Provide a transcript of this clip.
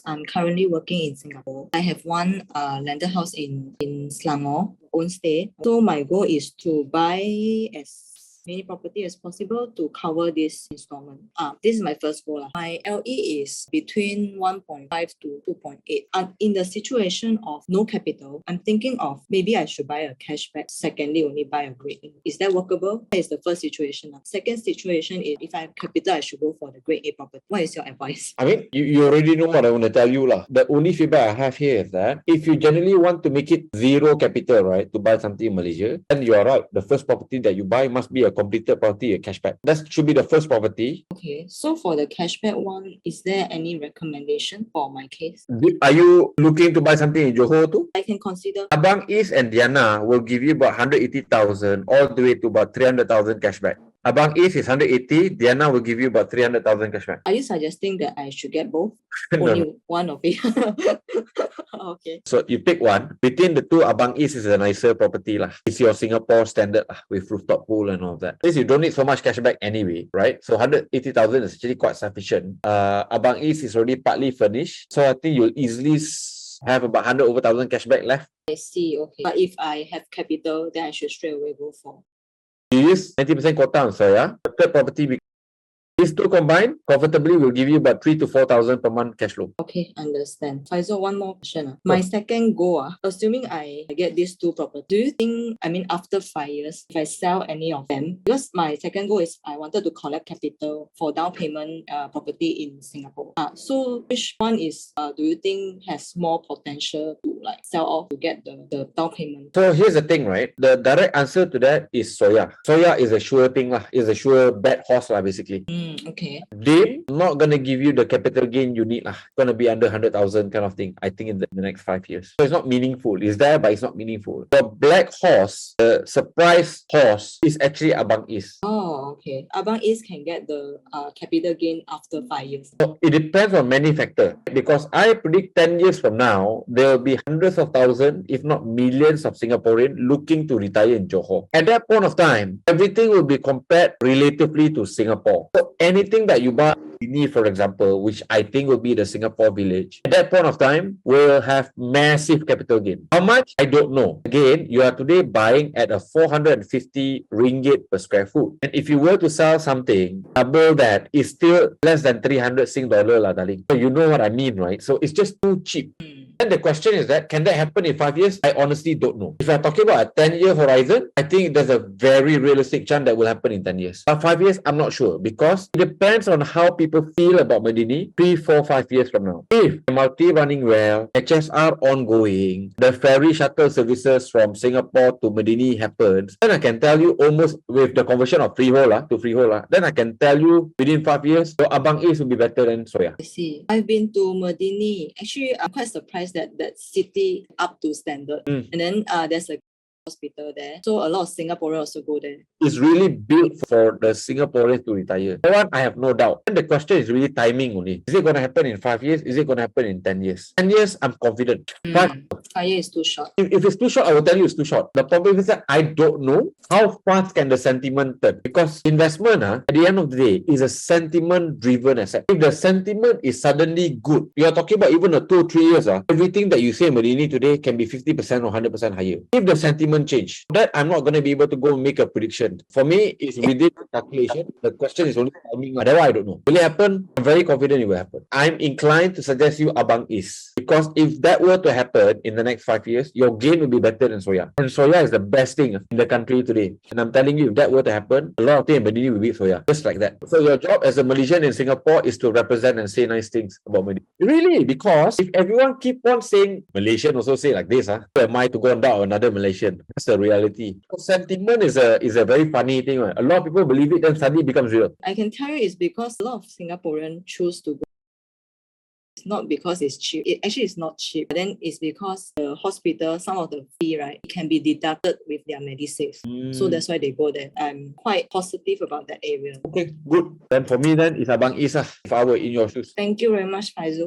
I'm currently working in Singapore. I have one landed house in Selangor, own stay. So my goal is to buy as many property as possible to cover this installment. This is my first goal. My LE is between 1.5 to 2.8. In the situation of no capital, I'm thinking of maybe I should buy a cashback. Secondly, only buy a grade A. Is that workable? That is the first situation. Second situation is if I have capital, I should go for the grade A property. What is your advice? I mean, you already know what I want to tell you lah. The only feedback I have here is that if you generally want to make it zero capital, right, to buy something in Malaysia, then you are right. The first property that you buy must be a completed property, a cashback. That should be the first property. Okay, so for the cashback one, is there any recommendation for my case? Are you looking to buy something in Johor too? I can consider. Abang Is and Diana will give you about 180,000 all the way to about 300,000 cashback. Abang Is is 180, Diana will give you about 300,000 cashback. Are you suggesting that I should get both? No. Only one of it. Okay. So you pick one. Between the two, Abang Is is a nicer property lah. It's your Singapore standard lah, with rooftop pool and all that. Since you don't need so much cashback anyway, right? So 180,000 is actually quite sufficient. Abang Is is already partly furnished, so I think you'll easily have about 100,000 cashback left. I see. Okay. But if I have capital, then I should straight away go for. You use 90% quota, so yeah. The third property, these two combined comfortably will give you about 3,000 to 4,000 per month cash flow. Okay, understand. Faizul, one more question. My second goal, assuming I get these two properties, do you think, after 5 years, if I sell any of them, because my second goal is I wanted to collect capital for down payment property in Singapore. So which one is, do you think has more potential to sell off to get the down payment? So here's the thing, right? The direct answer to that is Soya. Soya is a sure thing lah. Is a sure bet horse lah, basically. Okay. They not gonna give you the capital gain you need lah. Gonna be under 100,000 kind of thing. I think in the next 5 years. So it's not meaningful. It's there, but it's not meaningful. The black horse, the surprise horse, is actually Abang Is. Oh, okay. Abang Is can get the capital gain after 5 years. So it depends on many factors. Because I predict 10 years from now, there will be hundreds of thousands, if not millions of Singaporeans looking to retire in Johor. At that point of time, everything will be compared relatively to Singapore. So anything that you buy, for example, which I think will be the Singapore village, at that point of time, will have massive capital gain. How much? I don't know. Again, you are today buying at a 450 ringgit per square foot. And if you were to sell something, double that is still less than 300 Sing dollar lah, darling. So you know what I mean, right? So it's just too cheap. And the question is that, can that happen in 5 years? I honestly don't know. If I'm talking about a 10-year horizon, I think there's a very realistic chance that will happen in 10 years. But 5 years, I'm not sure, because it depends on how people feel about Medini 3, 4, 5 years from now. If MRT running well, HSR ongoing, the ferry shuttle services from Singapore to Medini happens, then I can tell you almost with the conversion of freehold to freehold, then I can tell you within 5 years, so Abang Is will be better than Soya. I see. I've been to Medini. Actually, I'm quite surprised that city up to standard. And then there's a hospital there. So a lot of Singaporeans also go there. It's really built for the Singaporeans to retire. That one, I have no doubt. And the question is really timing only. Is it going to happen in 5 years? Is it going to happen in 10 years? 10 years, I'm confident. 5 years is too short. If it's too short, I will tell you it's too short. The problem is that I don't know how fast can the sentiment turn. Because investment, at the end of the day, is a sentiment-driven asset. If the sentiment is suddenly good, you are talking about even a 2 or 3 years, everything that you say in Medini today can be 50% or 100% higher. If the sentiment change, that I'm not going to be able to go make a prediction. For me, it's within calculation. The question is only timing. That one I don't know. Will it happen? I'm very confident it will happen. I'm inclined to suggest you Abang Is. Because if that were to happen in the next 5 years, your gain will be better than Soya. And Soya is the best thing in the country today. And I'm telling you, if that were to happen, a lot of things in Medini will beat Soya. Just like that. So your job as a Malaysian in Singapore is to represent and say nice things about Medini. Really? Because if everyone keep on saying, Malaysian also say like this, who am I to go and doubt another Malaysian? That's the reality. So sentiment is a very funny thing. Right? A lot of people believe it, then suddenly becomes real. I can tell you it's because a lot of Singaporeans choose to go. It's not because it's cheap. It actually is not cheap. But then it's because the hospital, some of the fee, right, it can be deducted with their Medisave. So that's why they go there. I'm quite positive about that area. Okay, good. Then for me, then it's Abang Is if I were in your shoes. Thank you very much, Faizul.